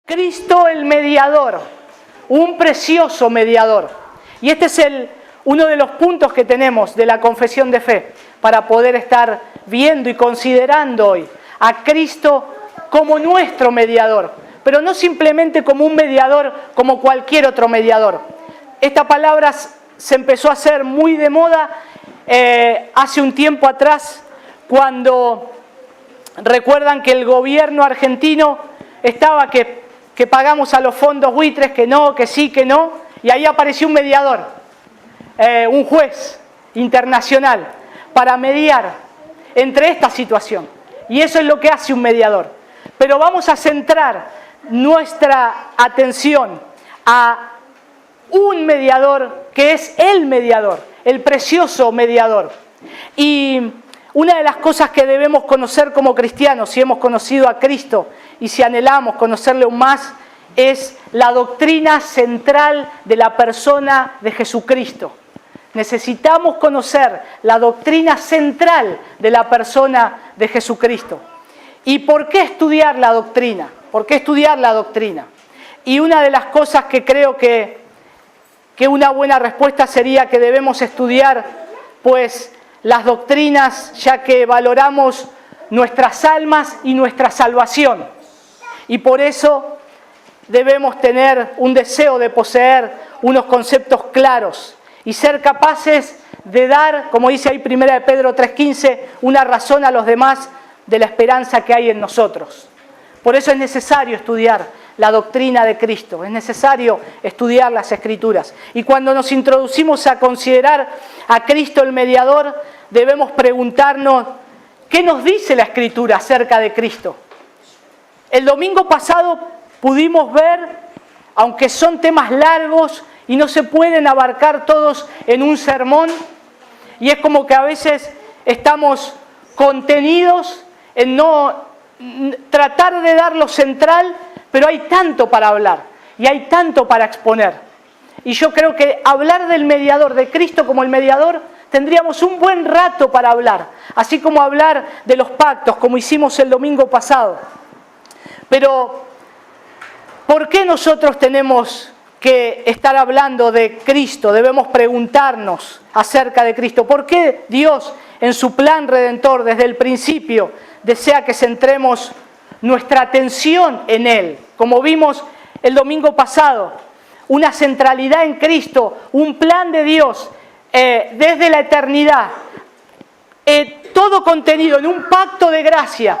Cristo el mediador, un precioso mediador. Y este es uno de los puntos que tenemos de la confesión de fe para poder estar viendo y considerando hoy a Cristo como nuestro mediador, pero no simplemente como un mediador como cualquier otro mediador. Esta palabra se empezó a hacer muy de moda hace un tiempo atrás, cuando recuerdan que el gobierno argentino estaba que pagamos a los fondos buitres, que no, que sí, que no, y ahí apareció un mediador, un juez internacional, para mediar entre esta situación. Y eso es lo que hace un mediador. Pero vamos a centrar nuestra atención a un mediador que es el mediador, el precioso mediador. Y una de las cosas que debemos conocer como cristianos, si hemos conocido a Cristo y si anhelamos conocerle aún más, es la doctrina central de la persona de Jesucristo. Necesitamos conocer la doctrina central de la persona de Jesucristo. ¿Y por qué estudiar la doctrina? ¿Por qué estudiar la doctrina? Y una de las cosas que creo que una buena respuesta sería que debemos estudiar, pues, las doctrinas, ya que valoramos nuestras almas y nuestra salvación. Y por eso debemos tener un deseo de poseer unos conceptos claros y ser capaces de dar, como dice ahí 1 Pedro 3:15, una razón a los demás de la esperanza que hay en nosotros. Por eso es necesario estudiar la doctrina de Cristo, es necesario estudiar las Escrituras. Y cuando nos introducimos a considerar a Cristo el mediador, debemos preguntarnos, ¿qué nos dice la Escritura acerca de Cristo? El domingo pasado pudimos ver, aunque son temas largos y no se pueden abarcar todos en un sermón, y es como que a veces estamos contenidos en no tratar de dar lo central, pero hay tanto para hablar y hay tanto para exponer. Y yo creo que hablar del mediador, de Cristo como el mediador, tendríamos un buen rato para hablar, así como hablar de los pactos, como hicimos el domingo pasado. Pero, ¿por qué nosotros tenemos que estar hablando de Cristo? Debemos preguntarnos acerca de Cristo. ¿Por qué Dios, en su plan redentor, desde el principio, desea que centremos nuestra atención en Él? Como vimos el domingo pasado, una centralidad en Cristo, un plan de Dios desde la eternidad, todo contenido en un pacto de gracia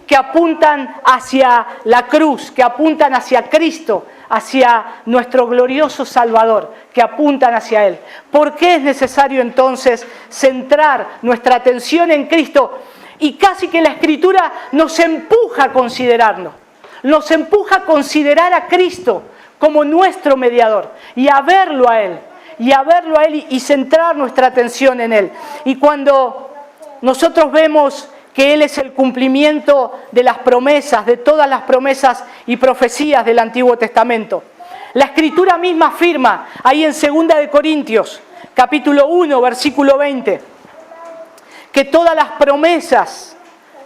que apuntan hacia la cruz, que apuntan hacia Cristo, hacia nuestro glorioso Salvador, que apuntan hacia Él. ¿Por qué es necesario entonces centrar nuestra atención en Cristo? Y casi que la Escritura nos empuja a considerarlo, nos empuja a considerar a Cristo como nuestro mediador y a verlo a Él, y centrar nuestra atención en Él. Y cuando nosotros vemos que Él es el cumplimiento de las promesas, de todas las promesas y profecías del Antiguo Testamento, la Escritura misma afirma, ahí en 2 de Corintios, capítulo 1, versículo 20, que todas las promesas,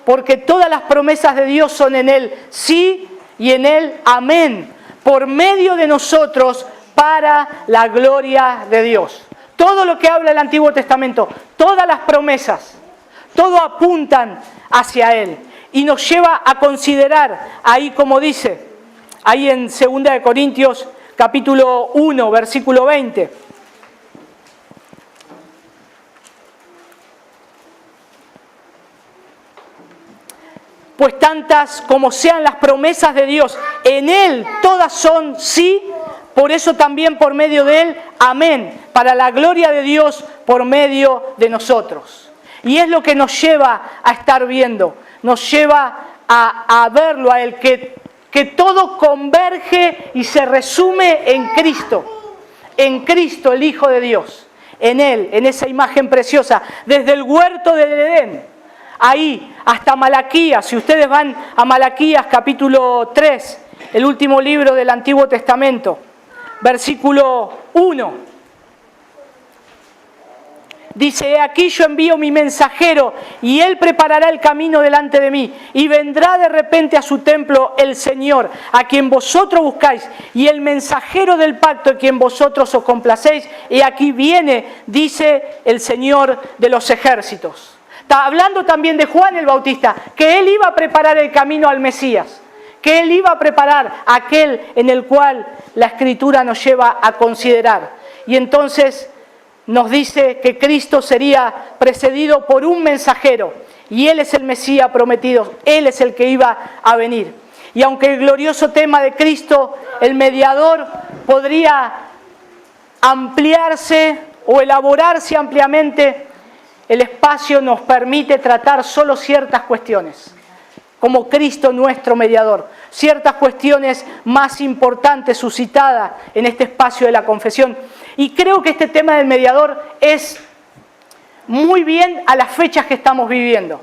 porque todas las promesas de Dios son en Él sí y en Él amén, por medio de nosotros para la gloria de Dios. Todo lo que habla el Antiguo Testamento, todas las promesas, todo apuntan hacia Él y nos lleva a considerar, ahí como dice, ahí en 2 de Corintios capítulo 1, versículo 20. Pues tantas como sean las promesas de Dios, en Él todas son sí, por eso también por medio de Él, amén, para la gloria de Dios por medio de nosotros. Y es lo que nos lleva a estar viendo, nos lleva a verlo a Él, que todo converge y se resume en Cristo el Hijo de Dios, en Él, en esa imagen preciosa, desde el huerto del Edén, ahí hasta Malaquías. Si ustedes van a Malaquías capítulo 3, el último libro del Antiguo Testamento, versículo 1, Dice: he aquí yo envío mi mensajero y él preparará el camino delante de mí. Y vendrá de repente a su templo el Señor, a quien vosotros buscáis, y el mensajero del pacto, en quien vosotros os complacéis. Y aquí viene, dice el Señor de los ejércitos. Está hablando también de Juan el Bautista, que él iba a preparar el camino al Mesías, que él iba a preparar aquel en el cual la Escritura nos lleva a considerar. Y entonces nos dice que Cristo sería precedido por un mensajero, y Él es el Mesías prometido, Él es el que iba a venir. Y aunque el glorioso tema de Cristo, el mediador, podría ampliarse o elaborarse ampliamente, el espacio nos permite tratar solo ciertas cuestiones, como Cristo nuestro mediador, ciertas cuestiones más importantes suscitadas en este espacio de la confesión. Y creo que este tema del mediador es muy bien a las fechas que estamos viviendo.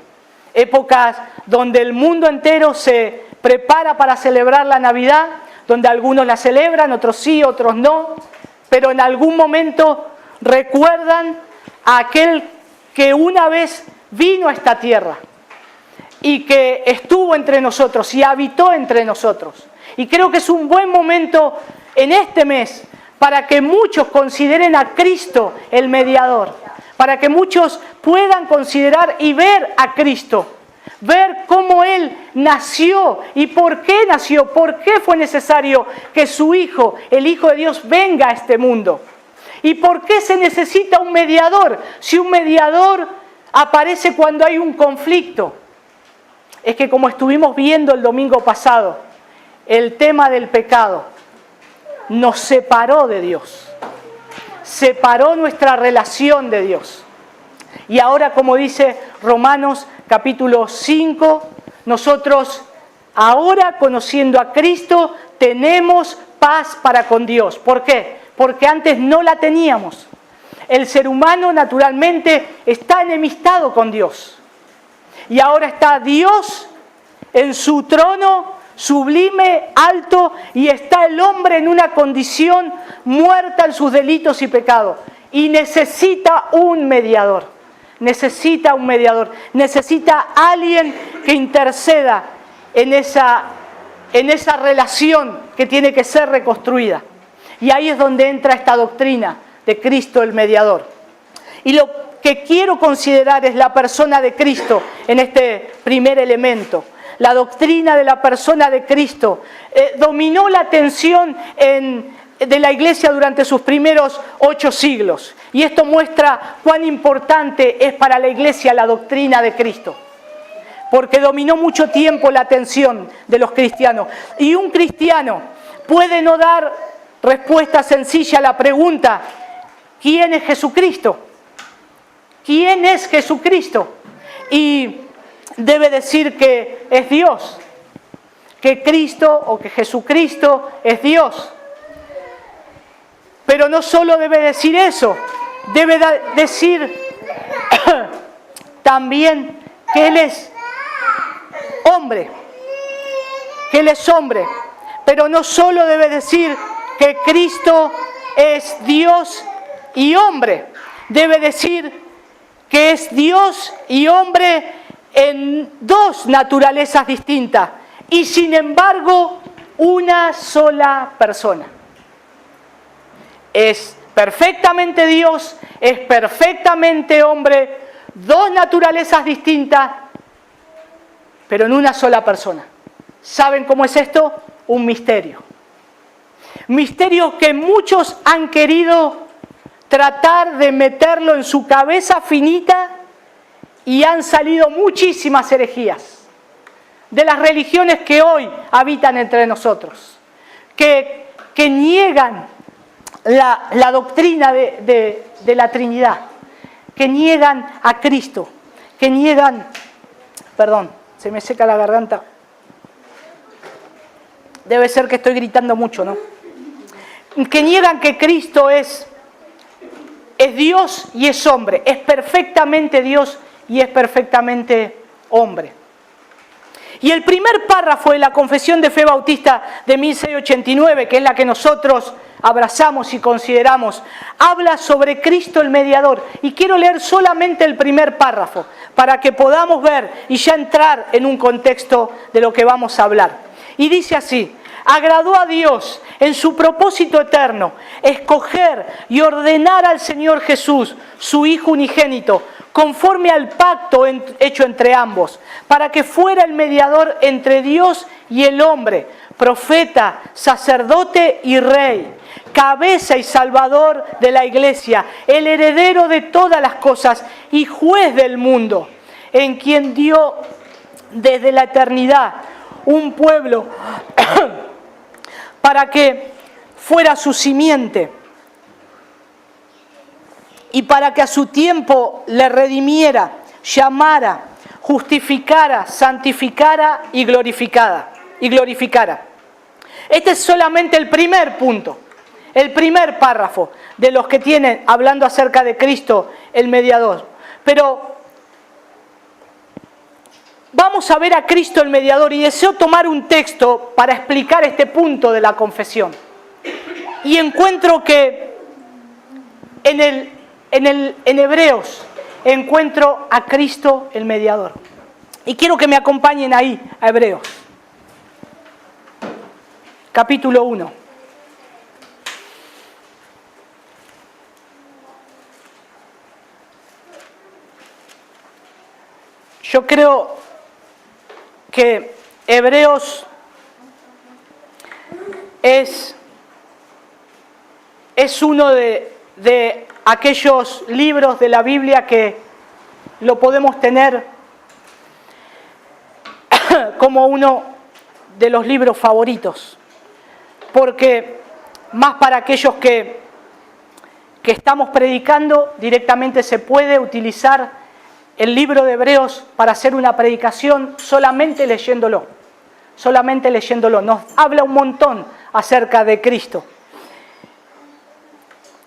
Épocas donde el mundo entero se prepara para celebrar la Navidad, donde algunos la celebran, otros sí, otros no, pero en algún momento recuerdan a aquel que una vez vino a esta tierra y que estuvo entre nosotros y habitó entre nosotros. Y creo que es un buen momento en este mes para que muchos consideren a Cristo el mediador, para que muchos puedan considerar y ver a Cristo, ver cómo Él nació y por qué nació, por qué fue necesario que su Hijo, el Hijo de Dios, venga a este mundo. ¿Y por qué se necesita un mediador? Si un mediador aparece cuando hay un conflicto. Es que, como estuvimos viendo el domingo pasado, el tema del pecado nos separó de Dios, separó nuestra relación de Dios. Y ahora, como dice Romanos capítulo 5, nosotros ahora, conociendo a Cristo, tenemos paz para con Dios. ¿Por qué? Porque antes no la teníamos. El ser humano naturalmente está enemistado con Dios. Y ahora está Dios en su trono sublime, alto, y está el hombre en una condición muerta en sus delitos y pecados. Y necesita un mediador. Necesita un mediador. Necesita alguien que interceda en esa relación que tiene que ser reconstruida. Y ahí es donde entra esta doctrina de Cristo el mediador. Y lo que quiero considerar es la persona de Cristo en este primer elemento. La doctrina de la persona de Cristo dominó la atención de la Iglesia durante sus primeros 8 siglos. Y esto muestra cuán importante es para la Iglesia la doctrina de Cristo. Porque dominó mucho tiempo la atención de los cristianos. Y un cristiano puede no dar respuesta sencilla a la pregunta: ¿quién es Jesucristo? ¿Quién es Jesucristo? Y debe decir que es Dios, que Cristo o que Jesucristo es Dios. Pero no solo debe decir eso, debe decir también que Él es hombre, que Él es hombre. Pero no solo debe decir que Cristo es Dios y hombre, debe decir que es Dios y hombre en 2 naturalezas distintas y sin embargo una sola persona. Es perfectamente Dios, es perfectamente hombre, 2 naturalezas distintas, pero en una sola persona. ¿Saben cómo es esto? Un misterio. Misterio que muchos han querido tratar de meterlo en su cabeza finita y han salido muchísimas herejías de las religiones que hoy habitan entre nosotros, que niegan la doctrina de la Trinidad, que niegan a Cristo, que niegan, perdón, se me seca la garganta, debe ser que estoy gritando mucho, ¿no? Que niegan que Cristo es Dios y es hombre, es perfectamente Dios y es perfectamente hombre. Y el primer párrafo de la Confesión de Fe Bautista de 1689, que es la que nosotros abrazamos y consideramos, habla sobre Cristo el mediador. Y quiero leer solamente el primer párrafo para que podamos ver y ya entrar en un contexto de lo que vamos a hablar. Y dice así: agradó a Dios en su propósito eterno escoger y ordenar al Señor Jesús, su Hijo unigénito, conforme al pacto hecho entre ambos, para que fuera el mediador entre Dios y el hombre, profeta, sacerdote y rey, cabeza y salvador de la iglesia, el heredero de todas las cosas y juez del mundo, en quien dio desde la eternidad un pueblo para que fuera su simiente y para que a su tiempo le redimiera, llamara, justificara, santificara y glorificara. Este es solamente el primer punto, el primer párrafo de los que tienen hablando acerca de Cristo el mediador. Pero vamos a ver a Cristo el mediador y deseo tomar un texto para explicar este punto de la confesión. Y encuentro que en Hebreos encuentro a Cristo el mediador. Y quiero que me acompañen ahí a Hebreos, capítulo 1. Yo creo que Hebreos es uno de aquellos libros de la Biblia que lo podemos tener como uno de los libros favoritos, porque más para aquellos que estamos predicando, directamente se puede utilizar el libro de Hebreos para hacer una predicación solamente leyéndolo. Nos habla un montón acerca de Cristo.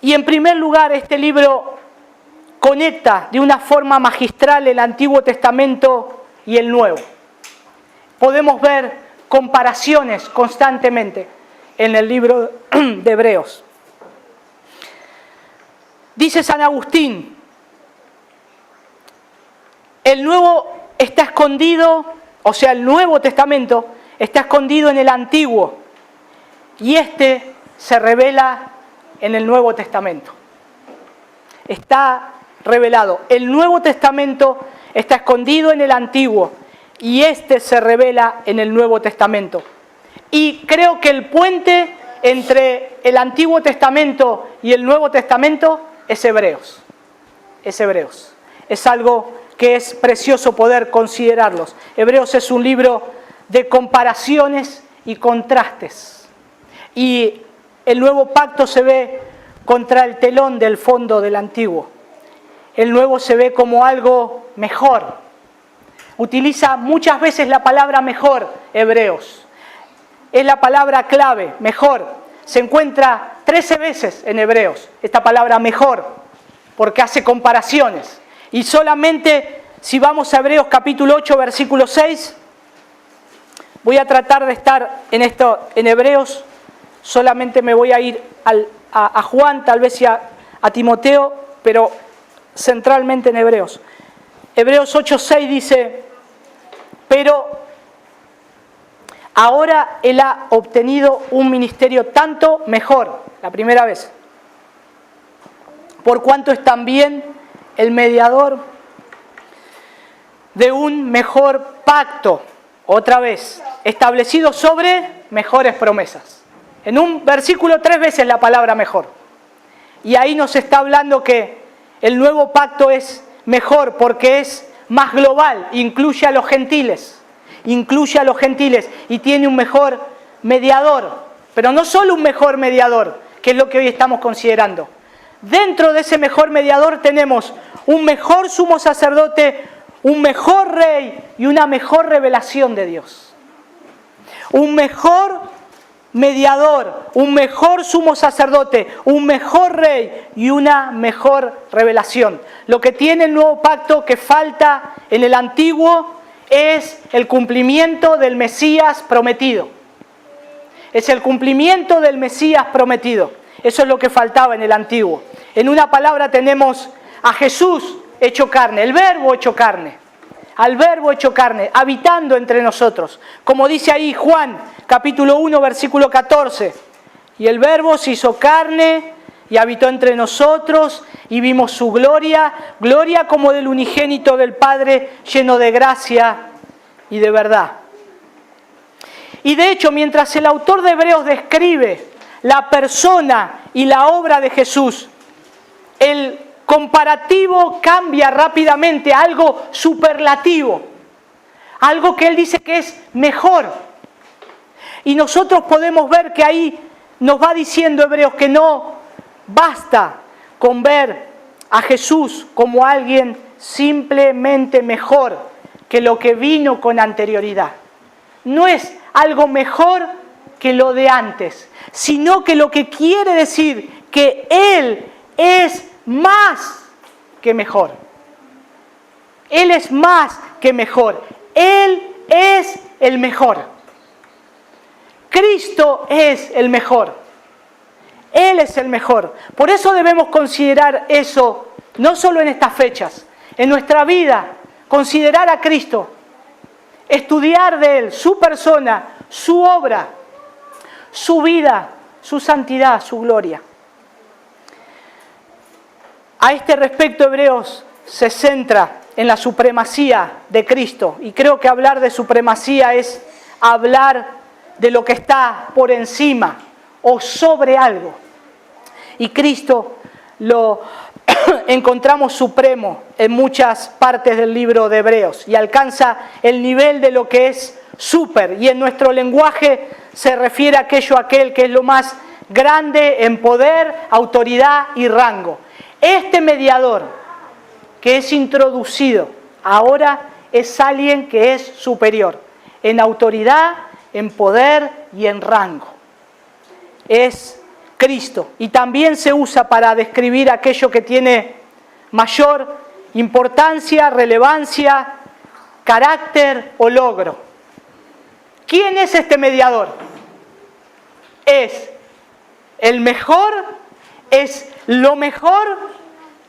Y en primer lugar, este libro conecta de una forma magistral el Antiguo Testamento y el Nuevo. Podemos ver comparaciones constantemente en el libro de Hebreos. Dice San Agustín: el Nuevo está escondido, o sea, el Nuevo Testamento está escondido en el Antiguo y este se revela en el Nuevo Testamento. Está revelado. El Nuevo Testamento está escondido en el Antiguo y este se revela en el Nuevo Testamento. Y creo que el puente entre el Antiguo Testamento y el Nuevo Testamento es Hebreos. Es Hebreos. Es algo que es precioso poder considerarlos. Hebreos es un libro de comparaciones y contrastes. Y el nuevo pacto se ve contra el telón del fondo del antiguo. El nuevo se ve como algo mejor. Utiliza muchas veces la palabra mejor, Hebreos. Es la palabra clave, mejor. Se encuentra 13 veces en Hebreos esta palabra mejor, porque hace comparaciones. Y solamente si vamos a Hebreos capítulo 8, versículo 6, voy a tratar de estar en Hebreos, solamente me voy a ir a Juan, tal vez a Timoteo, pero centralmente en Hebreos. Hebreos 8, 6 dice: pero ahora él ha obtenido un ministerio tanto mejor, la primera vez, por cuanto es también el mediador de un mejor pacto, otra vez, establecido sobre mejores promesas. En un versículo 3 veces la palabra mejor. Y ahí nos está hablando que el nuevo pacto es mejor porque es más global, incluye a los gentiles y tiene un mejor mediador. Pero no solo un mejor mediador, que es lo que hoy estamos considerando. Dentro de ese mejor mediador tenemos un mejor sumo sacerdote, un mejor rey y una mejor revelación de Dios. Un mejor mediador, un mejor sumo sacerdote, un mejor rey y una mejor revelación. Lo que tiene el nuevo pacto que falta en el antiguo es el cumplimiento del Mesías prometido. Es el cumplimiento del Mesías prometido. Eso es lo que faltaba en el Antiguo. En una palabra tenemos a Jesús hecho carne, el Verbo hecho carne, al Verbo hecho carne, habitando entre nosotros. Como dice ahí Juan, capítulo 1, versículo 14. Y el Verbo se hizo carne y habitó entre nosotros y vimos su gloria, gloria como del unigénito del Padre, lleno de gracia y de verdad. Y de hecho, mientras el autor de Hebreos describe la persona y la obra de Jesús, el comparativo cambia rápidamente a algo superlativo, algo que él dice que es mejor. Y nosotros podemos ver que ahí nos va diciendo Hebreos que no basta con ver a Jesús como alguien simplemente mejor que lo que vino con anterioridad. No es algo mejor que lo de antes, sino que lo que quiere decir que Él es más que mejor. Él es más que mejor. Él es el mejor. Cristo es el mejor. Él es el mejor. Por eso debemos considerar eso, no solo en estas fechas, en nuestra vida, considerar a Cristo, estudiar de Él, su persona, su obra, su vida, su santidad, su gloria. A este respecto, Hebreos se centra en la supremacía de Cristo. Y creo que hablar de supremacía es hablar de lo que está por encima o sobre algo. Y Cristo lo encontramos supremo en muchas partes del libro de Hebreos y alcanza el nivel de lo que es súper. Y en nuestro lenguaje se refiere a aquel que es lo más grande en poder, autoridad y rango. Este mediador que es introducido ahora es alguien que es superior en autoridad, en poder y en rango. Es Cristo. Y también se usa para describir aquello que tiene mayor importancia, relevancia, carácter o logro. ¿Quién es este mediador? Es el mejor, es lo mejor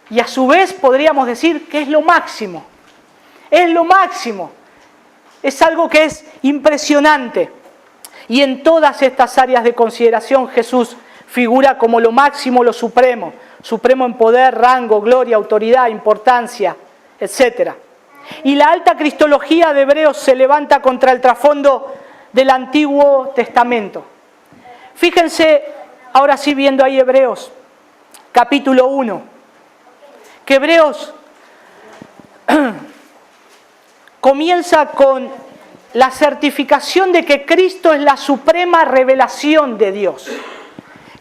y a su vez podríamos decir que es lo máximo. Es lo máximo. Es algo que es impresionante. Y en todas estas áreas de consideración Jesús figura como lo máximo, lo supremo. Supremo en poder, rango, gloria, autoridad, importancia, etc. Y la alta cristología de Hebreos se levanta contra el trasfondo del Antiguo Testamento. Fíjense, ahora sí viendo ahí Hebreos, capítulo 1, que Hebreos comienza con la certificación de que Cristo es la suprema revelación de Dios.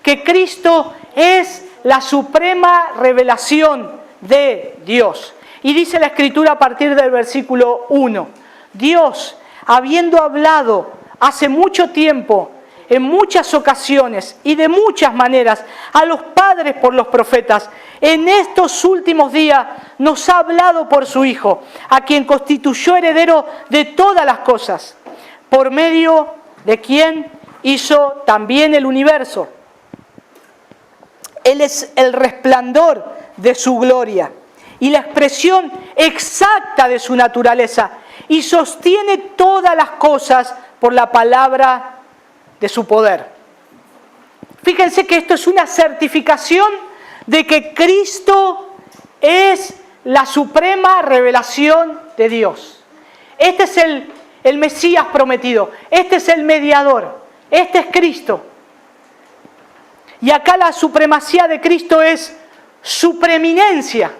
Que Cristo es la suprema revelación de Dios. Y dice la Escritura a partir del versículo 1, Dios, habiendo hablado hace mucho tiempo, en muchas ocasiones y de muchas maneras, a los padres por los profetas, en estos últimos días nos ha hablado por su Hijo, a quien constituyó heredero de todas las cosas, por medio de quien hizo también el universo. Él es el resplandor de su gloria y la expresión exacta de su naturaleza, y sostiene todas las cosas por la palabra de su poder. Fíjense que esto es una certificación de que Cristo es la suprema revelación de Dios. Este es el Mesías prometido, este es el mediador, este es Cristo. Y acá la supremacía de Cristo es su preeminencia.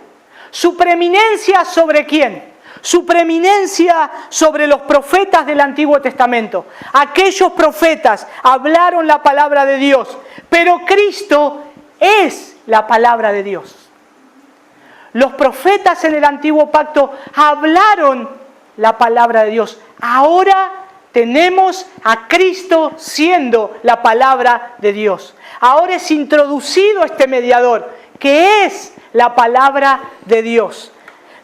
¿Su preeminencia sobre quién? Su preeminencia sobre los profetas del Antiguo Testamento. Aquellos profetas hablaron la palabra de Dios, pero Cristo es la palabra de Dios. Los profetas en el Antiguo Pacto hablaron la palabra de Dios. Ahora tenemos a Cristo siendo la palabra de Dios. Ahora es introducido este mediador, que es la palabra de Dios.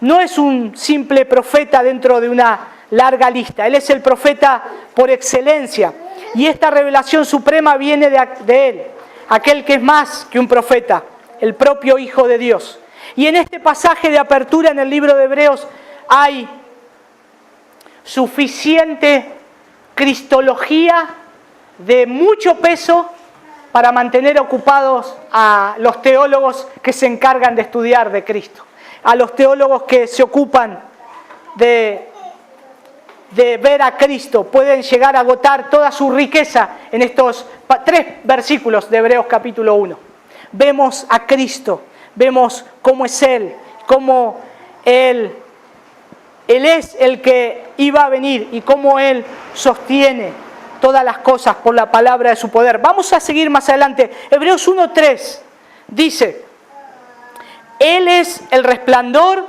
No es un simple profeta dentro de una larga lista. Él es el profeta por excelencia. Y esta revelación suprema viene de Él, aquel que es más que un profeta, el propio Hijo de Dios. Y en este pasaje de apertura en el libro de Hebreos hay suficiente cristología de mucho peso para mantener ocupados a los teólogos que se encargan de estudiar de Cristo, a los teólogos que se ocupan de ver a Cristo. Pueden llegar a agotar toda su riqueza en estos 3 versículos de Hebreos capítulo 1. Vemos a Cristo, vemos cómo es Él, cómo Él es el que iba a venir y cómo Él sostiene todas las cosas por la palabra de su poder. Vamos a seguir más adelante. Hebreos 1:3 dice: Él es el resplandor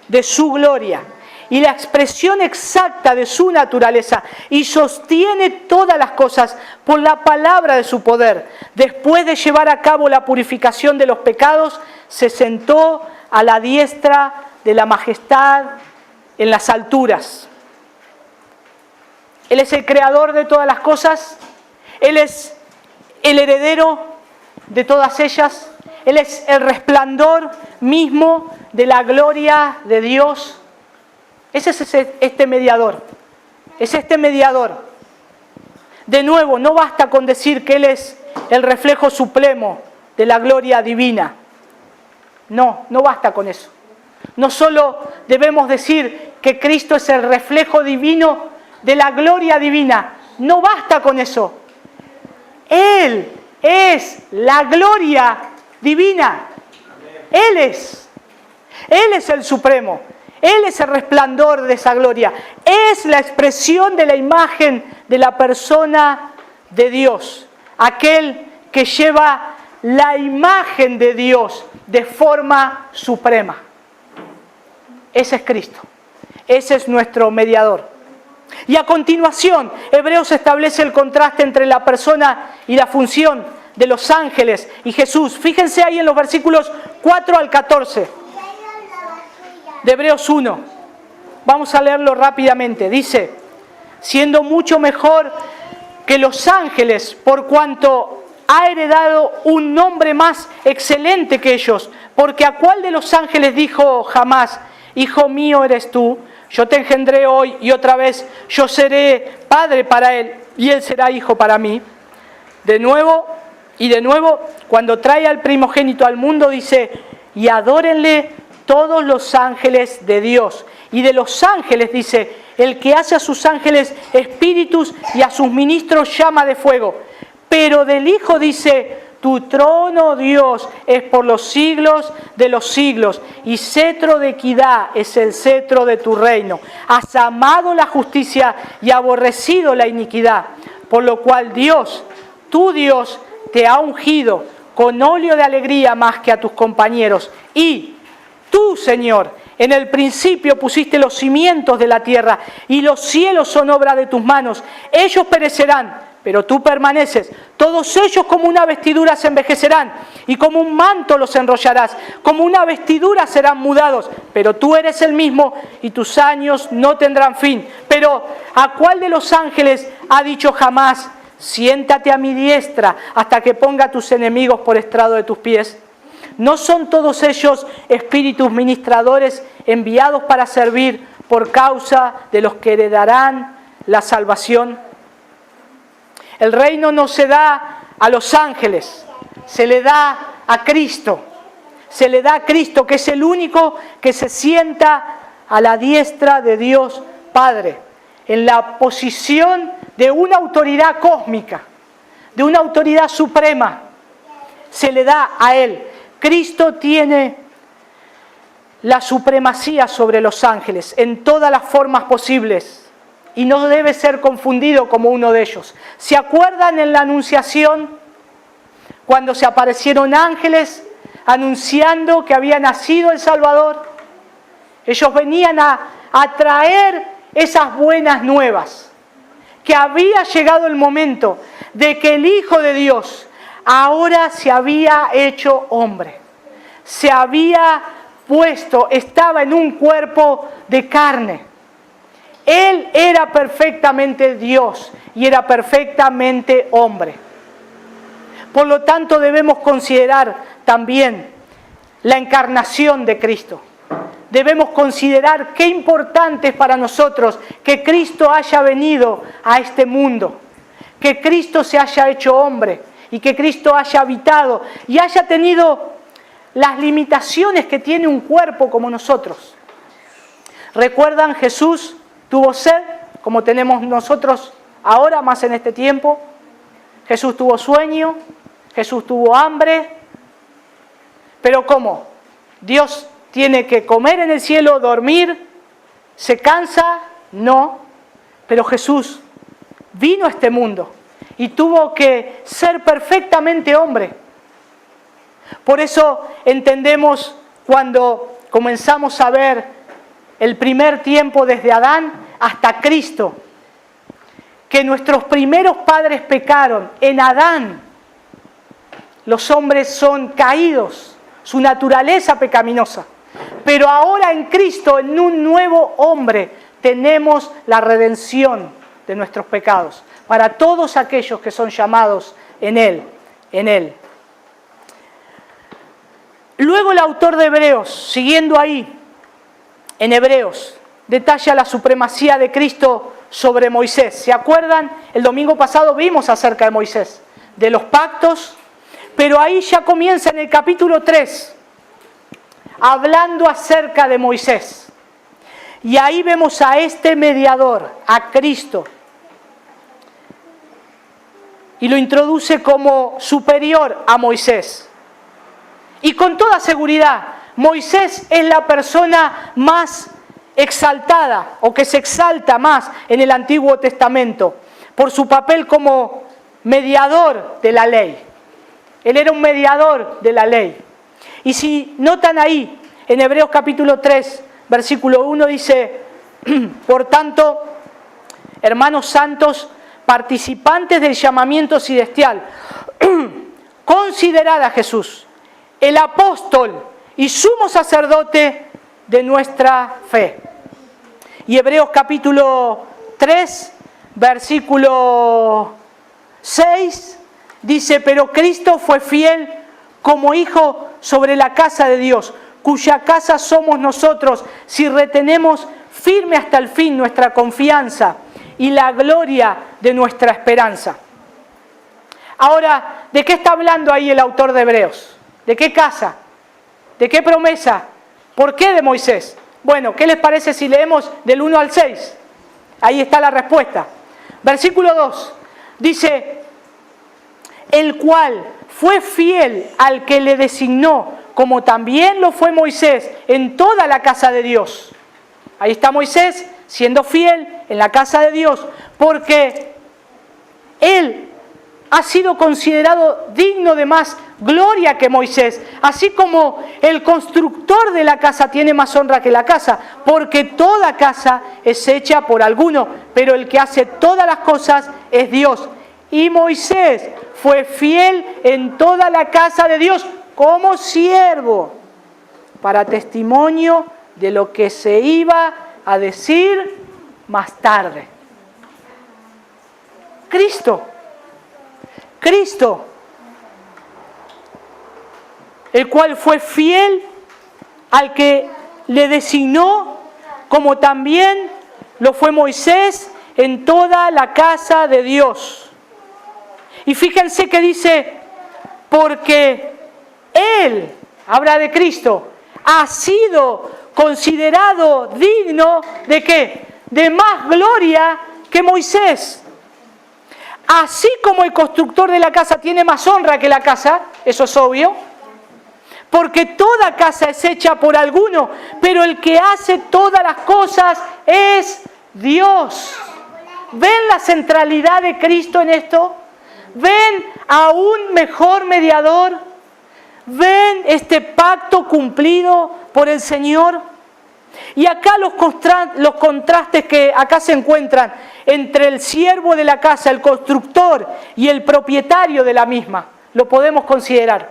de su gloria y la expresión exacta de su naturaleza, y sostiene todas las cosas por la palabra de su poder. Después de llevar a cabo la purificación de los pecados, se sentó a la diestra de la majestad en las alturas. Él es el creador de todas las cosas, Él es el heredero de todas ellas, Él es el resplandor mismo de la gloria de Dios. Ese es este mediador, es este mediador. De nuevo, no basta con decir que Él es el reflejo supremo de la gloria divina. No basta con eso. No solo debemos decir que Cristo es el reflejo divino de la gloria divina, no basta con eso. Él es la gloria divina. Él es el supremo. Él es el resplandor de esa gloria. Es la expresión de la imagen de la persona de Dios. Aquel que lleva la imagen de Dios de forma suprema. Ese es Cristo. Ese es nuestro mediador. Y a continuación, Hebreos establece el contraste entre la persona y la función de los ángeles y Jesús. Fíjense ahí en los versículos 4 al 14 de Hebreos 1. Vamos a leerlo rápidamente. Dice: siendo mucho mejor que los ángeles, por cuanto ha heredado un nombre más excelente que ellos. Porque ¿a cuál de los ángeles dijo jamás: Hijo mío eres tú, yo te engendré hoy y otra vez yo seré padre para él y él será hijo para mí? De nuevo, cuando trae al primogénito al mundo, dice: y adórenle todos los ángeles de Dios. Y de los ángeles dice: el que hace a sus ángeles espíritus y a sus ministros llama de fuego. Pero del Hijo dice: tu trono, Dios, es por los siglos de los siglos, y cetro de equidad es el cetro de tu reino. Has amado la justicia y aborrecido la iniquidad, por lo cual Dios, tu Dios, te ha ungido con óleo de alegría más que a tus compañeros. Y tú, Señor, en el principio pusiste los cimientos de la tierra, y los cielos son obra de tus manos. Ellos perecerán, pero tú permaneces. Todos ellos como una vestidura se envejecerán, y como un manto los enrollarás. Como una vestidura serán mudados, pero tú eres el mismo, y tus años no tendrán fin. Pero ¿a cuál de los ángeles ha dicho jamás: siéntate a mi diestra hasta que ponga a tus enemigos por estrado de tus pies? ¿No son todos ellos espíritus ministradores enviados para servir por causa de los que heredarán la salvación? El reino no se da a los ángeles, se le da a Cristo. Se le da a Cristo, que es el único que se sienta a la diestra de Dios Padre, en la posición de una autoridad cósmica, de una autoridad suprema. Se le da a Él. Cristo tiene la supremacía sobre los ángeles en todas las formas posibles y no debe ser confundido como uno de ellos. ¿Se acuerdan en la Anunciación cuando se aparecieron ángeles anunciando que había nacido el Salvador? Ellos venían a traer esas buenas nuevas, que había llegado el momento de que el Hijo de Dios ahora se había hecho hombre, se había puesto, estaba en un cuerpo de carne Él era perfectamente Dios y era perfectamente hombre. Por lo tanto, debemos considerar también la encarnación de Cristo. Debemos considerar qué importante es para nosotros que Cristo haya venido a este mundo, que Cristo se haya hecho hombre y que Cristo haya habitado y haya tenido las limitaciones que tiene un cuerpo como nosotros. ¿Recuerdan? Jesús tuvo sed, como tenemos nosotros ahora, más en este tiempo. Jesús tuvo sueño, Jesús tuvo hambre. Pero ¿cómo? Dios tiene que comer en el cielo, dormir, ¿se cansa? No. Pero Jesús vino a este mundo y tuvo que ser perfectamente hombre. Por eso entendemos cuando comenzamos a ver el primer tiempo desde Adán hasta Cristo, que nuestros primeros padres pecaron. En Adán los hombres son caídos, su naturaleza pecaminosa. Pero ahora en Cristo, en un nuevo hombre, tenemos la redención de nuestros pecados para todos aquellos que son llamados en Él. Luego el autor de Hebreos, siguiendo ahí, en Hebreos, detalla la supremacía de Cristo sobre Moisés. ¿Se acuerdan? El domingo pasado vimos acerca de Moisés, de los pactos, pero ahí ya comienza en el capítulo 3, hablando acerca de Moisés. Y ahí vemos a este mediador, a Cristo, y lo introduce como superior a Moisés. Y con toda seguridad, Moisés es la persona más exaltada o que se exalta más en el Antiguo Testamento por su papel como mediador de la ley. Él era un mediador de la ley. Y si notan ahí, en Hebreos capítulo 3, versículo 1 dice, por tanto, hermanos santos, participantes del llamamiento celestial, considerad a Jesús, el apóstol y sumo sacerdote de nuestra fe. Y Hebreos capítulo 3, versículo 6, dice, pero Cristo fue fiel como hijo sobre la casa de Dios, cuya casa somos nosotros, si retenemos firme hasta el fin nuestra confianza y la gloria de nuestra esperanza. Ahora, ¿de qué está hablando ahí el autor de Hebreos? ¿De qué casa? ¿De qué promesa? ¿Por qué de Moisés? Bueno, ¿qué les parece si leemos del 1 al 6? Ahí está la respuesta. Versículo 2 dice, el cual fue fiel al que le designó, como también lo fue Moisés en toda la casa de Dios. Ahí está Moisés siendo fiel en la casa de Dios, porque él ha sido considerado digno de más gloria que Moisés, así como el constructor de la casa tiene más honra que la casa, porque toda casa es hecha por alguno, pero el que hace todas las cosas es Dios. Y Moisés fue fiel en toda la casa de Dios como siervo, para testimonio de lo que se iba a decir más tarde. Cristo, el cual fue fiel al que le designó, como también lo fue Moisés en toda la casa de Dios. Y fíjense que dice, porque Él, habla de Cristo, ha sido considerado digno ¿de qué? De más gloria que Moisés. Así como el constructor de la casa tiene más honra que la casa, eso es obvio, porque toda casa es hecha por alguno, pero el que hace todas las cosas es Dios. ¿Ven la centralidad de Cristo en esto? ¿Ven a un mejor mediador? ¿Ven este pacto cumplido por el Señor? Y acá los contrastes que acá se encuentran entre el siervo de la casa, el constructor y el propietario de la misma, lo podemos considerar.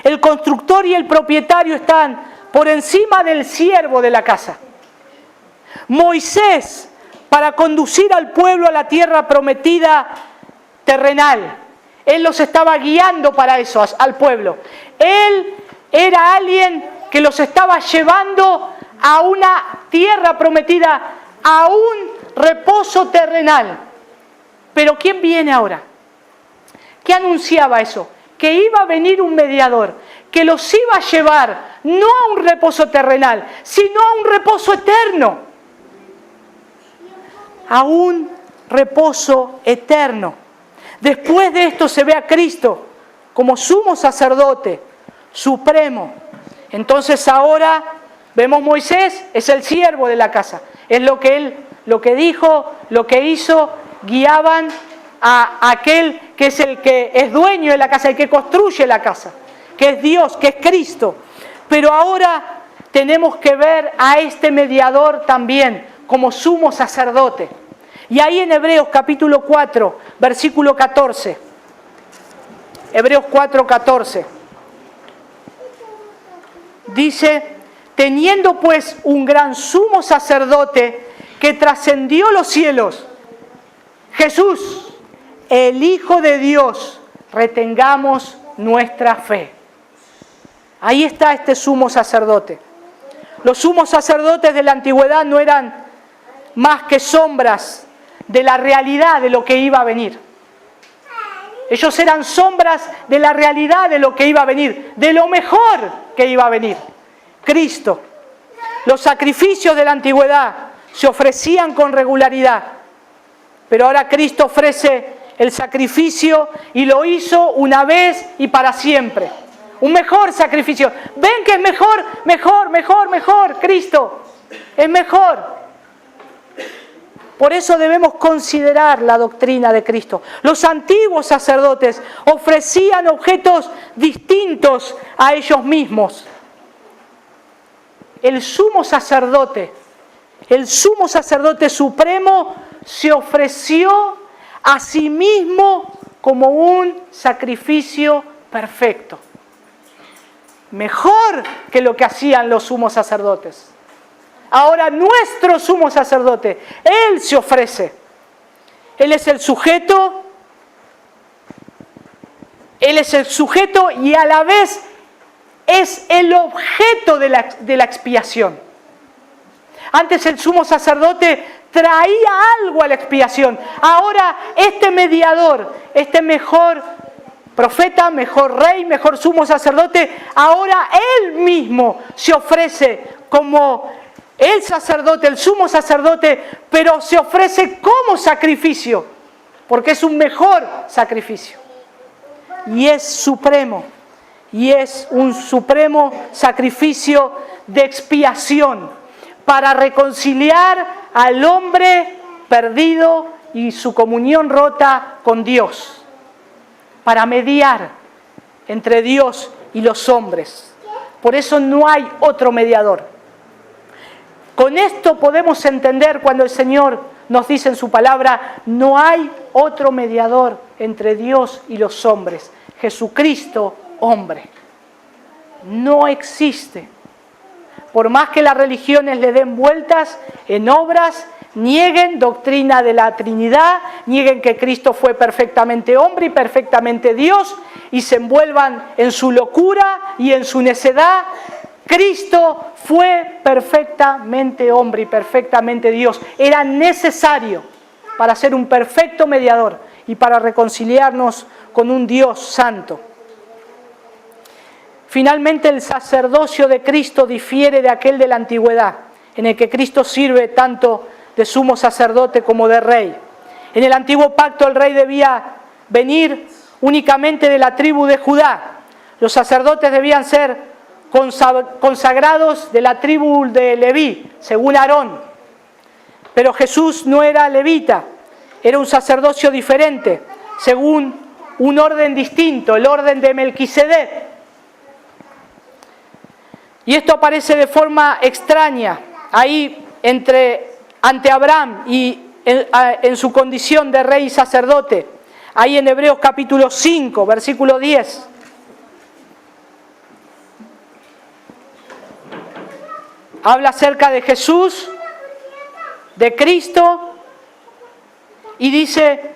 El constructor y el propietario están por encima del siervo de la casa. Moisés para conducir al pueblo a la tierra prometida terrenal. Él los estaba guiando para eso, al pueblo. Él era alguien que los estaba llevando a una tierra prometida, a un reposo terrenal. Pero ¿quién viene ahora? ¿Qué anunciaba eso? Que iba a venir un mediador, que los iba a llevar no a un reposo terrenal, sino a un reposo eterno. A un reposo eterno. Después de esto se ve a Cristo como sumo sacerdote supremo. Entonces ahora vemos Moisés, es el siervo de la casa. Es lo que dijo, lo que hizo, guiaban a aquel que es el que es dueño de la casa, el que construye la casa, que es Dios, que es Cristo. Pero ahora tenemos que ver a este mediador también como sumo sacerdote. Y ahí en Hebreos capítulo 4, versículo 14. Hebreos 4, 14. Dice, teniendo pues un gran sumo sacerdote que trascendió los cielos, Jesús, el Hijo de Dios, retengamos nuestra fe. Ahí está este sumo sacerdote. Los sumos sacerdotes de la antigüedad no eran más que sombras de la realidad de lo que iba a venir. Ellos eran sombras de la realidad de lo que iba a venir, de lo mejor que iba a venir, Cristo. Los sacrificios de la antigüedad se ofrecían con regularidad, pero ahora Cristo ofrece el sacrificio y lo hizo una vez y para siempre. Un mejor sacrificio. ¿Ven que es mejor, Cristo? Es mejor. Por eso debemos considerar la doctrina de Cristo. Los antiguos sacerdotes ofrecían objetos distintos a ellos mismos. El sumo sacerdote supremo, se ofreció a sí mismo como un sacrificio perfecto. Mejor que lo que hacían los sumos sacerdotes. Ahora nuestro sumo sacerdote, Él se ofrece. Él es el sujeto y a la vez es el objeto de la expiación. Antes el sumo sacerdote traía algo a la expiación. Ahora este mediador, este mejor profeta, mejor rey, mejor sumo sacerdote, ahora Él mismo se ofrece como el sacerdote, el sumo sacerdote, pero se ofrece como sacrificio, porque es un mejor sacrificio. Y es supremo, y es un supremo sacrificio de expiación para reconciliar al hombre perdido y su comunión rota con Dios, para mediar entre Dios y los hombres. Por eso no hay otro mediador. Con esto podemos entender cuando el Señor nos dice en su palabra, no hay otro mediador entre Dios y los hombres. Jesucristo, hombre. No existe. Por más que las religiones le den vueltas en obras, nieguen doctrina de la Trinidad, nieguen que Cristo fue perfectamente hombre y perfectamente Dios, y se envuelvan en su locura y en su necedad, Cristo fue perfectamente hombre y perfectamente Dios. Era necesario para ser un perfecto mediador y para reconciliarnos con un Dios santo. Finalmente, el sacerdocio de Cristo difiere de aquel de la antigüedad, en el que Cristo sirve tanto de sumo sacerdote como de rey. En el antiguo pacto el rey debía venir únicamente de la tribu de Judá. Los sacerdotes debían ser consagrados de la tribu de Leví, según Aarón. Pero Jesús no era levita, era un sacerdocio diferente, según un orden distinto, el orden de Melquisedec. Y esto aparece de forma extraña, ahí ante Abraham y en su condición de rey y sacerdote, ahí en Hebreos capítulo 5, versículo 10. Habla acerca de Jesús de Cristo, y dice,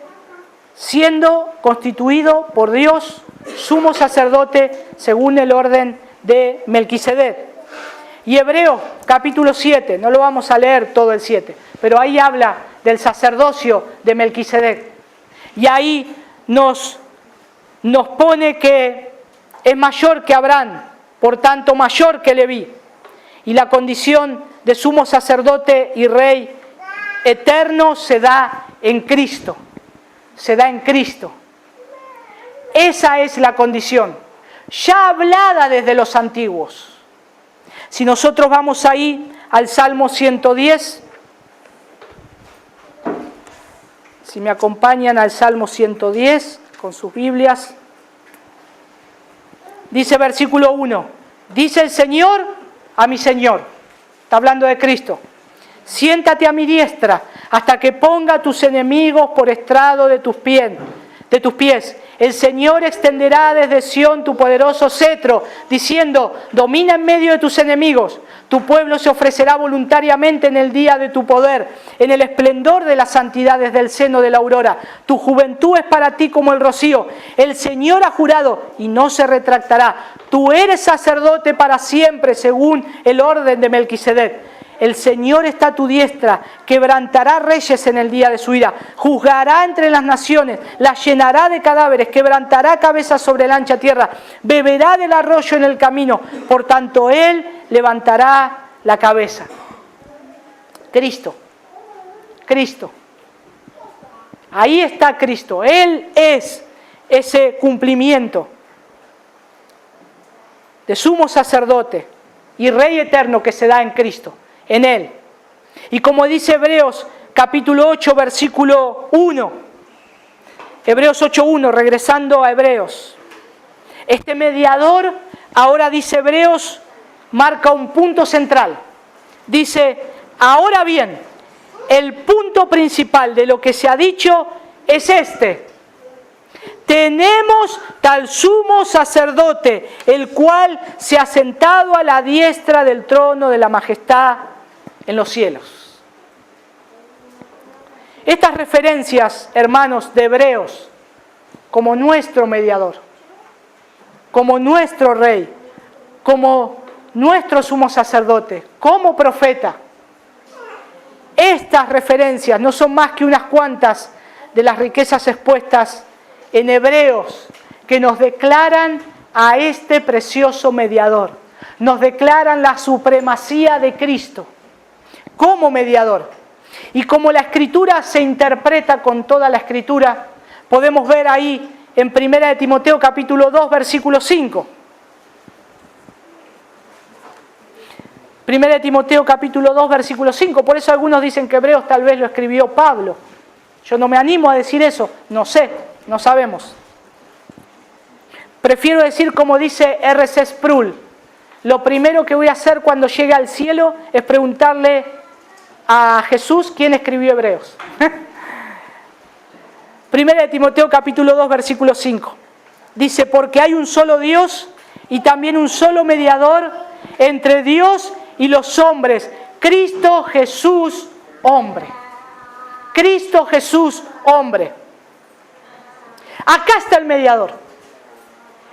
siendo constituido por Dios sumo sacerdote según el orden de Melquisedec. Y Hebreos capítulo 7, no lo vamos a leer todo el 7, pero ahí habla del sacerdocio de Melquisedec. Y ahí nos pone que es mayor que Abraham, por tanto mayor que Leví. Y la condición de sumo sacerdote y rey eterno se da en Cristo. Se da en Cristo. Esa es la condición, ya hablada desde los antiguos. Si nosotros vamos ahí al Salmo 110, si me acompañan al Salmo 110 con sus Biblias, dice versículo 1, dice el Señor a mi Señor, está hablando de Cristo, siéntate a mi diestra hasta que ponga a tus enemigos por estrado de tus pies. El Señor extenderá desde Sión tu poderoso cetro, diciendo, domina en medio de tus enemigos. Tu pueblo se ofrecerá voluntariamente en el día de tu poder, en el esplendor de las santidades del seno de la aurora. Tu juventud es para ti como el rocío. El Señor ha jurado y no se retractará. Tú eres sacerdote para siempre, según el orden de Melquisedec. El Señor está a tu diestra, quebrantará reyes en el día de su ira, juzgará entre las naciones, las llenará de cadáveres, quebrantará cabezas sobre la ancha tierra, beberá del arroyo en el camino, por tanto Él levantará la cabeza. Cristo. Ahí está Cristo. Él es ese cumplimiento de sumo sacerdote y Rey eterno que se da en Cristo. En Él. Y como dice Hebreos capítulo 8 versículo 1, Hebreos 8.1, regresando a Hebreos, este mediador, ahora dice Hebreos, marca un punto central. Dice, ahora bien, el punto principal de lo que se ha dicho es este: tenemos tal sumo sacerdote, el cual se ha sentado a la diestra del trono de la majestad en los cielos. Estas referencias, hermanos, de Hebreos, como nuestro mediador, como nuestro rey, como nuestro sumo sacerdote, como profeta, estas referencias no son más que unas cuantas de las riquezas expuestas en Hebreos, que nos declaran a este precioso mediador, nos declaran la supremacía de Cristo como mediador. Y como la Escritura se interpreta con toda la Escritura, podemos ver ahí en 1 de Timoteo capítulo 2 versículo 5. 1 de Timoteo capítulo 2 versículo 5, por eso algunos dicen que Hebreos tal vez lo escribió Pablo. Yo no me animo a decir eso, no sé, no sabemos. Prefiero decir como dice R.C. Sproul, lo primero que voy a hacer cuando llegue al cielo es preguntarle a Jesús quién escribió Hebreos. 1 de Timoteo capítulo 2 versículo 5. Dice, porque hay un solo Dios y también un solo mediador entre Dios y los hombres, Cristo Jesús, hombre. Cristo Jesús, hombre. Acá está el mediador.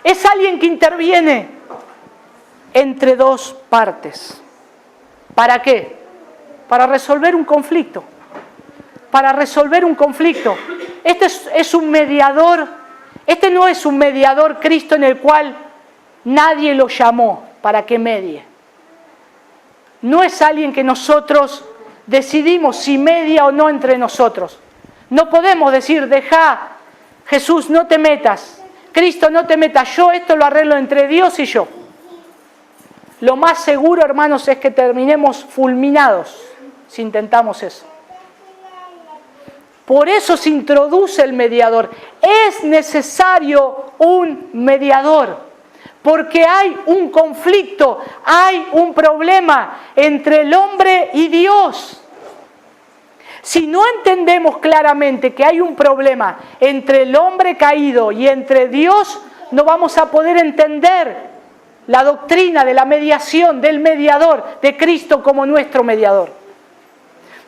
Es alguien que interviene entre dos partes. ¿Para qué? Para resolver un conflicto. Para resolver un conflicto. Este es un mediador. Este no es un mediador Cristo en el cual nadie lo llamó para que medie. No es alguien que nosotros decidimos si media o no entre nosotros. No podemos decir, deja, Jesús, no te metas. Cristo, no te metas. Yo esto lo arreglo entre Dios y yo. Lo más seguro, hermanos, es que terminemos fulminados si intentamos eso. Por eso se introduce el mediador. Es necesario un mediador, porque hay un conflicto, hay un problema entre el hombre y Dios. Si no entendemos claramente que hay un problema entre el hombre caído y entre Dios, no vamos a poder entender la doctrina de la mediación, del mediador, de Cristo como nuestro mediador.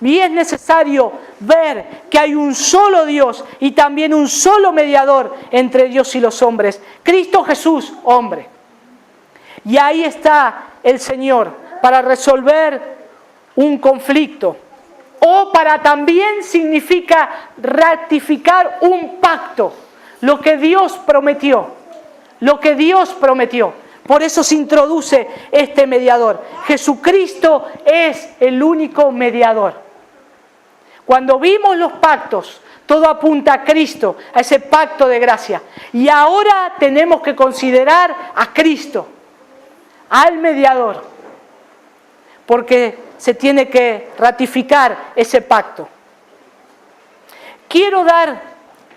Y es necesario ver que hay un solo Dios y también un solo mediador entre Dios y los hombres. Cristo Jesús, hombre. Y ahí está el Señor para resolver un conflicto. O para también significa ratificar un pacto. Lo que Dios prometió. Lo que Dios prometió. Por eso se introduce este mediador. Jesucristo es el único mediador. Cuando vimos los pactos, todo apunta a Cristo, a ese pacto de gracia. Y ahora tenemos que considerar a Cristo, al mediador, porque se tiene que ratificar ese pacto. Quiero dar,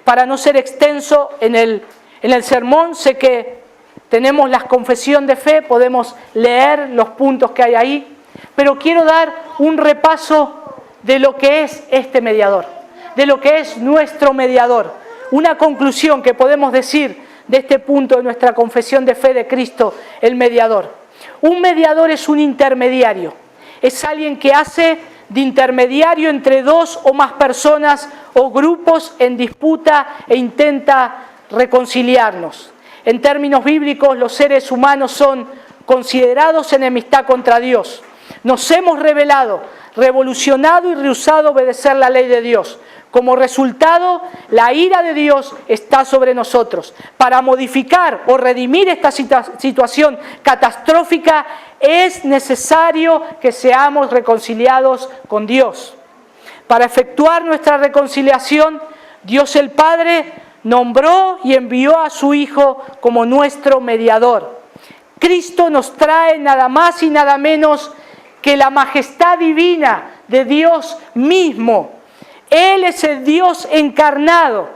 para no ser extenso en el sermón, sé que tenemos la confesión de fe, podemos leer los puntos que hay ahí, pero quiero dar un repaso de lo que es este mediador, de lo que es nuestro mediador. Una conclusión que podemos decir de este punto de nuestra confesión de fe de Cristo, el mediador. Un mediador es un intermediario, es alguien que hace de intermediario entre dos o más personas o grupos en disputa e intenta reconciliarnos. En términos bíblicos, los seres humanos son considerados enemistad contra Dios. Nos hemos rebelado, revolucionado y rehusado obedecer la ley de Dios. Como resultado, la ira de Dios está sobre nosotros. Para modificar o redimir esta situación catastrófica es necesario que seamos reconciliados con Dios. Para efectuar nuestra reconciliación, Dios el Padre nombró y envió a su Hijo como nuestro mediador. Cristo nos trae nada más y nada menos que la majestad divina de Dios mismo. Él es el Dios encarnado.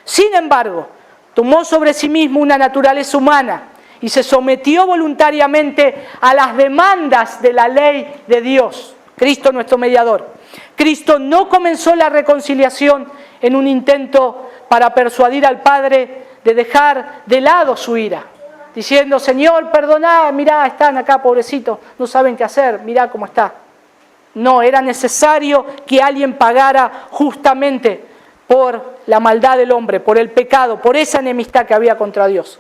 Sin embargo, tomó sobre sí mismo una naturaleza humana y se sometió voluntariamente a las demandas de la ley de Dios. Cristo, nuestro mediador. Cristo no comenzó la reconciliación en un intento para persuadir al Padre de dejar de lado su ira, diciendo: Señor, perdoná, mirá, están acá, pobrecitos, no saben qué hacer, mirá cómo está. No, era necesario que alguien pagara justamente por la maldad del hombre, por el pecado, por esa enemistad que había contra Dios.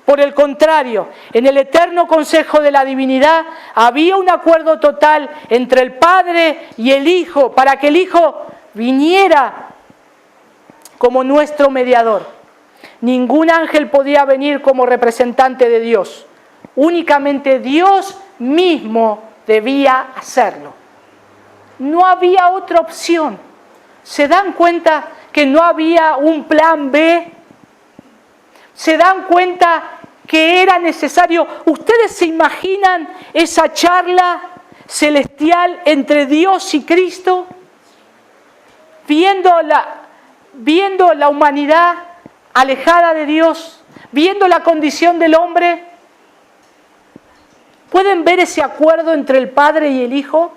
Por el contrario, en el eterno consejo de la divinidad había un acuerdo total entre el Padre y el Hijo, para que el Hijo viniera como nuestro mediador. Ningún ángel podía venir como representante de Dios. Únicamente Dios mismo debía hacerlo. No había otra opción. ¿Se dan cuenta que no había un plan B? ¿Se dan cuenta que era necesario? ¿Ustedes se imaginan esa charla celestial entre Dios y Cristo? Viendo la humanidad alejada de Dios, viendo la condición del hombre. ¿Pueden ver ese acuerdo entre el Padre y el Hijo?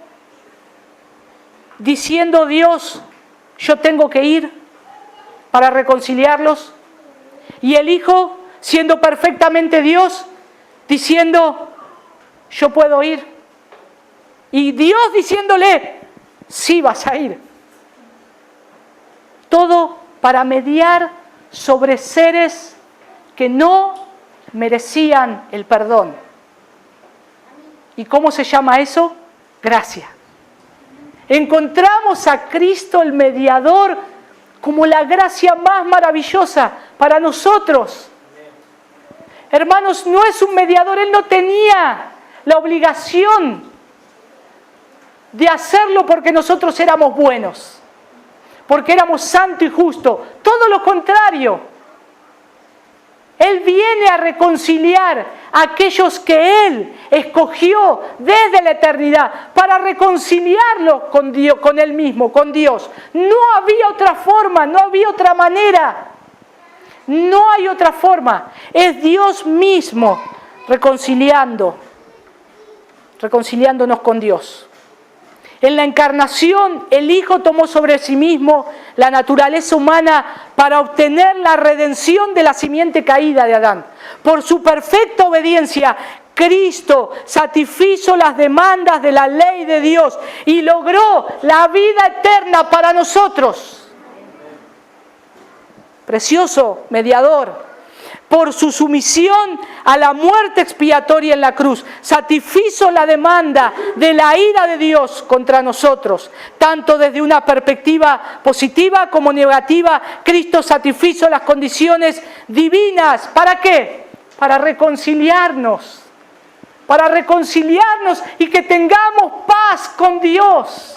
Diciendo: Dios, yo tengo que ir para reconciliarlos. Y el Hijo, siendo perfectamente Dios, diciendo: yo puedo ir. Y Dios diciéndole: sí, vas a ir. Todo para mediar sobre seres que no merecían el perdón. ¿Y cómo se llama eso? Gracia. Encontramos a Cristo el mediador como la gracia más maravillosa para nosotros. Hermanos, no es un mediador, Él no tenía la obligación de hacerlo porque nosotros éramos buenos, porque éramos santos y justos. Todo lo contrario. Él viene a reconciliar a aquellos que Él escogió desde la eternidad para reconciliarlos con Dios, con Él mismo, con Dios. No había otra forma, no había otra manera. No hay otra forma. Es Dios mismo reconciliándonos con Dios. En la encarnación, el Hijo tomó sobre sí mismo la naturaleza humana para obtener la redención de la simiente caída de Adán. Por su perfecta obediencia, Cristo satisfizo las demandas de la ley de Dios y logró la vida eterna para nosotros. Precioso mediador. Por su sumisión a la muerte expiatoria en la cruz, satisfizo la demanda de la ira de Dios contra nosotros. Tanto desde una perspectiva positiva como negativa, Cristo satisfizo las condiciones divinas. ¿Para qué? Para reconciliarnos y que tengamos paz con Dios.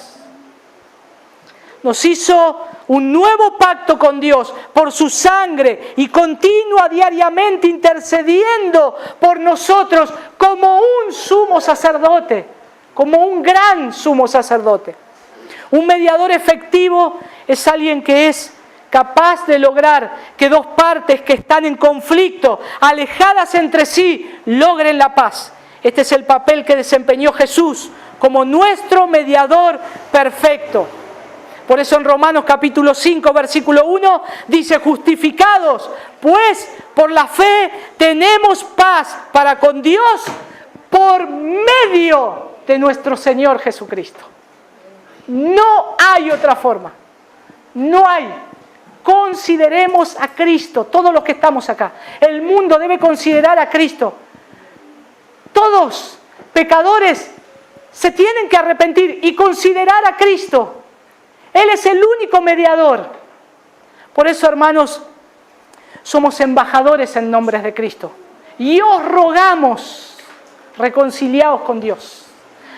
Nos hizo un nuevo pacto con Dios por su sangre y continúa diariamente intercediendo por nosotros como un sumo sacerdote, como un gran sumo sacerdote. Un mediador efectivo es alguien que es capaz de lograr que dos partes que están en conflicto, alejadas entre sí, logren la paz. Este es el papel que desempeñó Jesús como nuestro mediador perfecto. Por eso en Romanos capítulo 5, versículo 1, dice: justificados, pues por la fe tenemos paz para con Dios por medio de nuestro Señor Jesucristo. No hay otra forma. No hay. Consideremos a Cristo, todos los que estamos acá. El mundo debe considerar a Cristo. Todos, pecadores, se tienen que arrepentir y considerar a Cristo. Él es el único mediador. Por eso, hermanos, somos embajadores en nombre de Cristo. Y os rogamos, reconciliaos con Dios.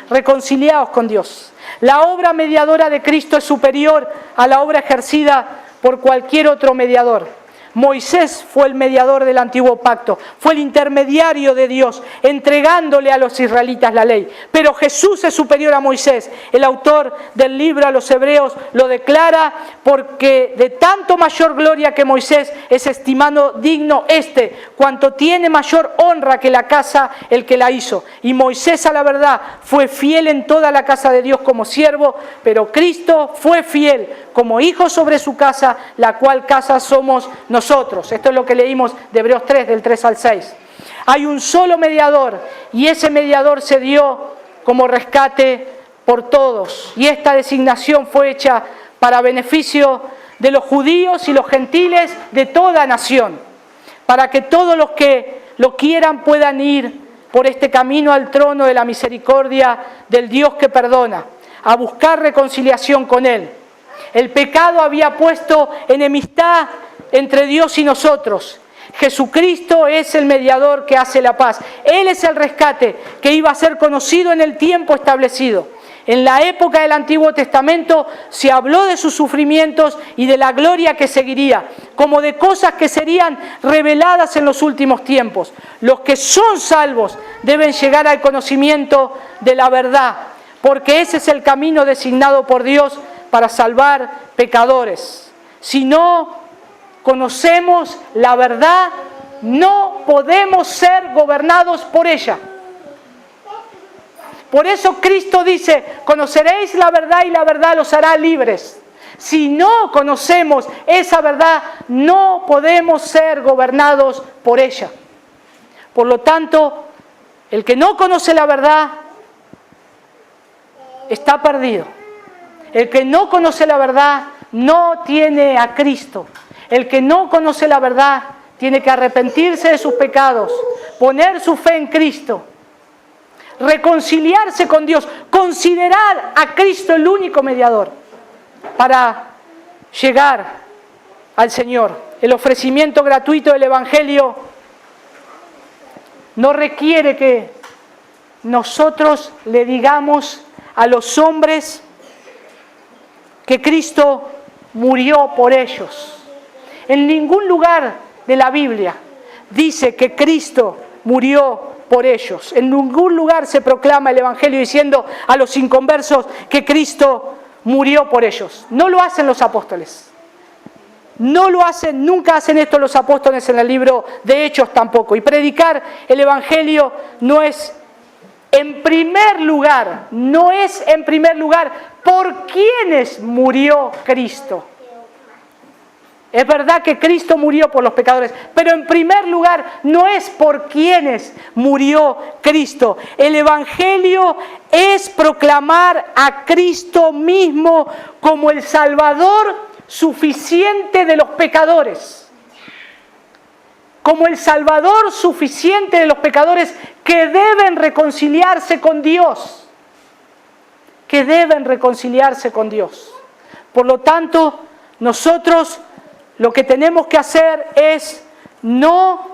Reconciliaos con Dios. La obra mediadora de Cristo es superior a la obra ejercida por cualquier otro mediador. Moisés fue el mediador del antiguo pacto, fue el intermediario de Dios, entregándole a los israelitas la ley. Pero Jesús es superior a Moisés. El autor del libro a los Hebreos lo declara: porque de tanto mayor gloria que Moisés es estimado digno cuanto tiene mayor honra que la casa el que la hizo. Y Moisés, a la verdad, fue fiel en toda la casa de Dios como siervo, pero Cristo fue fiel como hijo sobre su casa, la cual casa somos nosotros. Esto es lo que leímos de Hebreos 3, del 3 al 6. Hay un solo mediador y ese mediador se dio como rescate por todos. Y esta designación fue hecha para beneficio de los judíos y los gentiles de toda nación, para que todos los que lo quieran puedan ir por este camino al trono de la misericordia del Dios que perdona, a buscar reconciliación con Él. El pecado había puesto enemistad entre Dios y nosotros. Jesucristo es el mediador que hace la paz. Él es el rescate que iba a ser conocido en el tiempo establecido. En la época del Antiguo Testamento se habló de sus sufrimientos y de la gloria que seguiría, como de cosas que serían reveladas en los últimos tiempos. Los que son salvos deben llegar al conocimiento de la verdad, porque ese es el camino designado por Dios para salvar pecadores. Si no conocemos la verdad, no podemos ser gobernados por ella. Por eso Cristo dice: conoceréis la verdad y la verdad los hará libres. Si no conocemos esa verdad, no podemos ser gobernados por ella. Por lo tanto, el que no conoce la verdad está perdido. El que no conoce la verdad no tiene a Cristo. El que no conoce la verdad tiene que arrepentirse de sus pecados, poner su fe en Cristo, reconciliarse con Dios, considerar a Cristo el único mediador para llegar al Señor. El ofrecimiento gratuito del Evangelio no requiere que nosotros le digamos a los hombres que Cristo murió por ellos. En ningún lugar de la Biblia dice que Cristo murió por ellos. En ningún lugar se proclama el Evangelio diciendo a los inconversos que Cristo murió por ellos. No lo hacen los apóstoles. No lo hacen, nunca hacen esto los apóstoles en el libro de Hechos tampoco. Y predicar el Evangelio no es en primer lugar, por quienes murió Cristo. Es verdad que Cristo murió por los pecadores, pero en primer lugar no es por quienes murió Cristo. El Evangelio es proclamar a Cristo mismo como el Salvador suficiente de los pecadores. Como el Salvador suficiente de los pecadores que deben reconciliarse con Dios. Que deben reconciliarse con Dios. Por lo tanto, nosotros lo que tenemos que hacer es no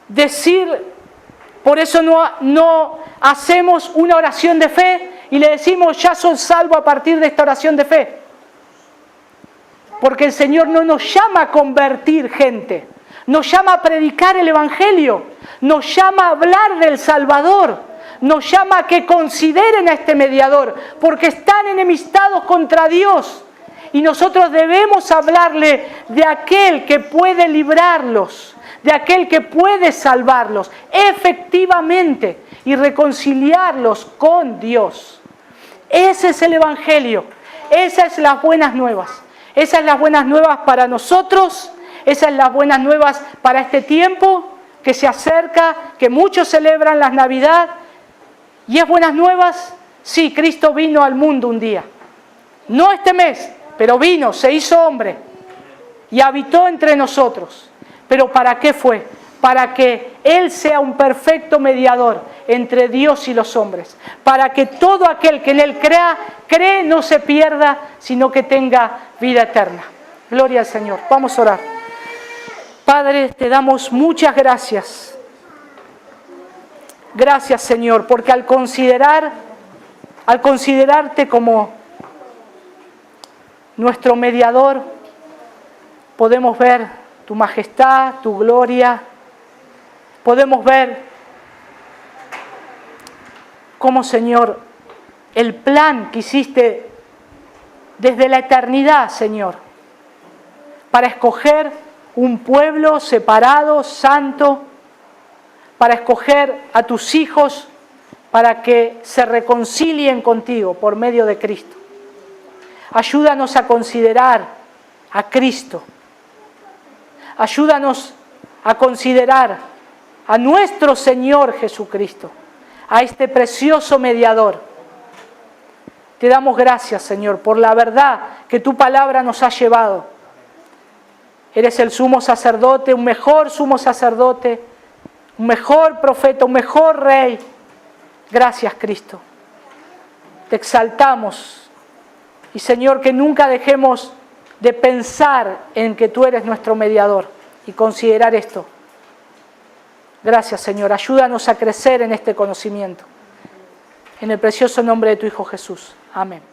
decir, por eso no hacemos una oración de fe y le decimos, ya soy salvo a partir de esta oración de fe. Porque el Señor no nos llama a convertir gente, nos llama a predicar el Evangelio, nos llama a hablar del Salvador, nos llama a que consideren a este mediador, porque están enemistados contra Dios. Y nosotros debemos hablarle de aquel que puede librarlos, de aquel que puede salvarlos efectivamente y reconciliarlos con Dios. Ese es el Evangelio, esas son las buenas nuevas. Esas son las buenas nuevas para nosotros, esas son las buenas nuevas para este tiempo que se acerca, que muchos celebran la Navidad. ¿Y es buenas nuevas? Sí, Cristo vino al mundo un día. No este mes, pero vino, se hizo hombre y habitó entre nosotros. ¿Pero para qué fue? Para que Él sea un perfecto mediador entre Dios y los hombres. Para que todo aquel que en Él cree no se pierda, sino que tenga vida eterna. Gloria al Señor. Vamos a orar. Padre, te damos muchas gracias. Gracias, Señor, porque al considerarte como nuestro mediador, podemos ver tu majestad, tu gloria, podemos ver cómo, Señor, el plan que hiciste desde la eternidad, Señor, para escoger un pueblo separado, santo, para escoger a tus hijos, para que se reconcilien contigo por medio de Cristo. Ayúdanos a considerar a Cristo. Ayúdanos a considerar a nuestro Señor Jesucristo, a este precioso mediador. Te damos gracias, Señor, por la verdad que tu palabra nos ha llevado. Eres el sumo sacerdote, un mejor sumo sacerdote, un mejor profeta, un mejor rey. Gracias, Cristo. Te exaltamos. Y, Señor, que nunca dejemos de pensar en que tú eres nuestro mediador y considerar esto. Gracias, Señor. Ayúdanos a crecer en este conocimiento. En el precioso nombre de tu Hijo Jesús. Amén.